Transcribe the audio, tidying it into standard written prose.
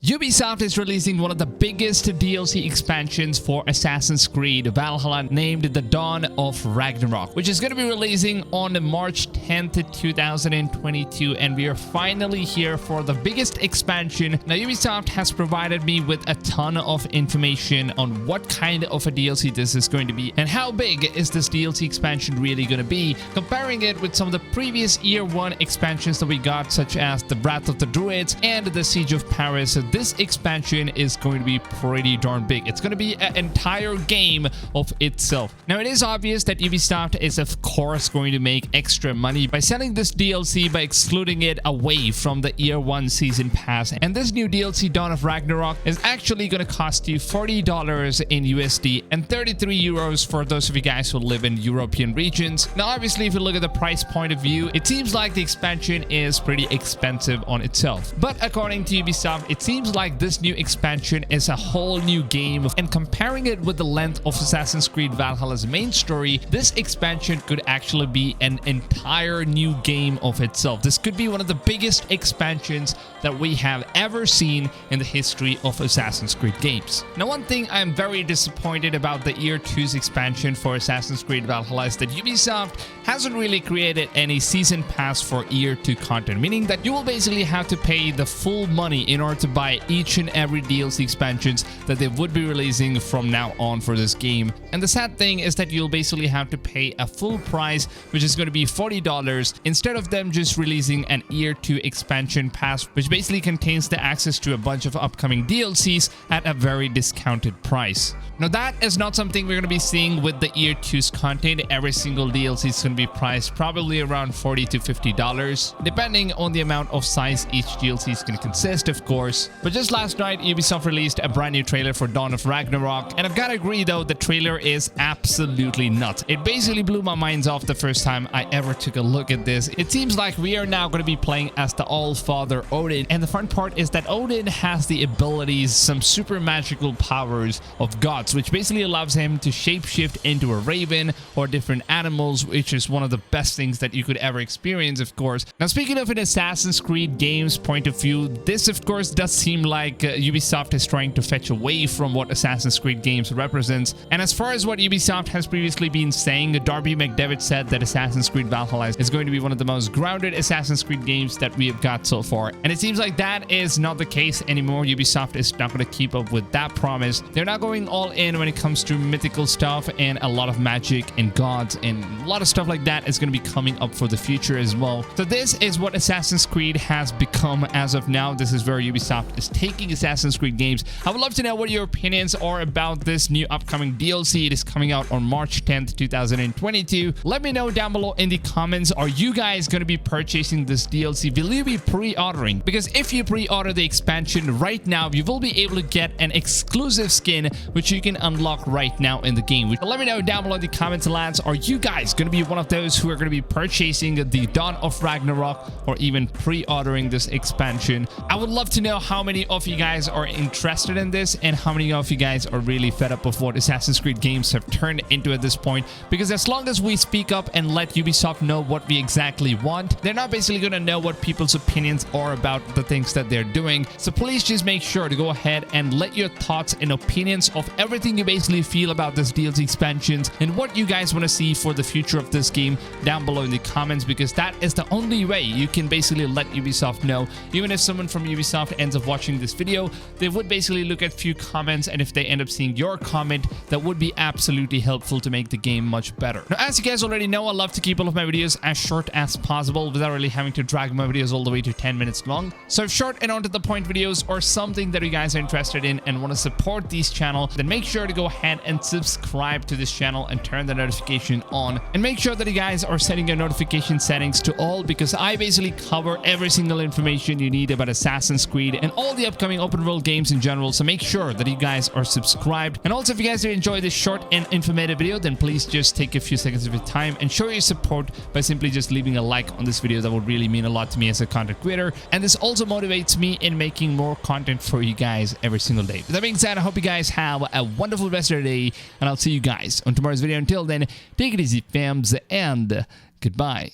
Ubisoft is releasing one of the biggest DLC expansions for Assassin's Creed Valhalla named The Dawn of Ragnarok, which is going to be releasing on March 10th, 2022, and we are finally here for the biggest expansion. Now, Ubisoft has provided me with a ton of information on what kind of a DLC this is going to be and how big is this DLC expansion really going to be, comparing it with some of the previous Year 1 expansions that we got, such as the Wrath of the Druids and the Siege of Paris. So this expansion is going to be pretty darn big. It's going to be an entire game of itself. Now, it is obvious that Ubisoft is of course going to make extra money by selling this DLC by excluding it away from the Year 1 Season Pass. And this new DLC, Dawn of Ragnarok, is actually going to cost you $40 in USD and 33 euros for those of you guys who live in European regions. Now, obviously, if you look at the price point of view, it seems like the expansion is pretty expensive on itself. But according to Ubisoft, it seems like this new expansion is a whole new game, and comparing it with the length of Assassin's Creed Valhalla's main story, this expansion could actually be an entire new game of itself. This could be one of the biggest expansions that we have ever seen in the history of Assassin's Creed games. Now, one thing I'm very disappointed about the Year 2's expansion for Assassin's Creed Valhalla is that Ubisoft hasn't really created any season pass for Year 2 content, meaning that you will basically have to pay the full money in order to buy each and every DLC expansions that they would be releasing from now on for this game. And the sad thing is that you'll basically have to pay a full price, which is going to be $40, instead of them just releasing an Year 2 expansion pass, which basically contains the access to a bunch of upcoming DLCs at a very discounted price. Now, that is not something we're going to be seeing with the Year 2's content. Every single DLC is going to be priced probably around $40 to $50, depending on the amount of size each DLC is going to consist, of course. But just last night, Ubisoft released a brand new trailer for Dawn of Ragnarok, and I've got to agree though, the trailer is absolutely nuts. It basically blew my mind off the first time I ever took a look at this. It seems like we are now going to be playing as the All-Father Odin, and the fun part is that Odin has the abilities, some super magical powers of gods, which basically allows him to shapeshift into a raven or different animals, which is one of the best things that you could ever experience, of course. Now, speaking of an Assassin's Creed game's point of view, this of course does seem like Ubisoft is trying to fetch away from what Assassin's Creed games represents. And as far as what Ubisoft has previously been saying, Darby McDevitt said that Assassin's Creed Valhalla is going to be one of the most grounded Assassin's Creed games that we have got so far. And it seems like that is not the case anymore. Ubisoft is not going to keep up with that promise. They're not going all in when it comes to mythical stuff, and a lot of magic and gods and a lot of stuff like that is going to be coming up for the future as well. So this is what Assassin's Creed has become as of now. This is where Ubisoft is taking Assassin's Creed games. I would love to know what your opinions are about this new upcoming DLC. It is coming out on March 10th, 2022. Let me know down below in the comments. Are you guys going to be purchasing this DLC? Will you be pre-ordering? Because if you pre-order the expansion right now, you will be able to get an exclusive skin which you can unlock right now in the game. Let me know down below in the comments, lads. Are you guys going to be one of those who are going to be purchasing the Dawn of Ragnarok or even pre-ordering this expansion? I would love to know how many of you guys are interested in this and how many of you guys are really fed up of what Assassin's Creed games have turned into at this point. Because as long as we speak up and let Ubisoft know what we exactly want, they're not basically going to know what people's opinions are about the things that they're doing. So please just make sure to go ahead and let your thoughts and opinions of everything you basically feel about this DLC expansions and what you guys want to see for the future of this game down below in the comments, because that is the only way you can basically let Ubisoft know. Even if someone from Ubisoft ends up watching this video, they would basically look at few comments, and if they end up seeing your comment, that would be absolutely helpful to make the game much better. Now, as you guys already know, I love to keep all of my videos as short as possible without really having to drag my videos all the way to 10 minutes long. So if short and on to the point videos or something that you guys are interested in and want to support this channel, then make sure to go ahead and subscribe to this channel and turn the notification on, and make sure that you guys are setting your notification settings to all, because I basically cover every single information you need about Assassin's Creed and all the upcoming open world games in general. So make sure that you guys are subscribed. And also, if you guys enjoyed this short and informative video, then please just take a few seconds of your time and show your support by simply just leaving a like on this video. That would really mean a lot to me as a content creator, and this also motivates me in making more content for you guys every single day. With that being said, I hope you guys have a wonderful rest of the day, and I'll see you guys on tomorrow's video. Until then, take it easy, fams, and goodbye.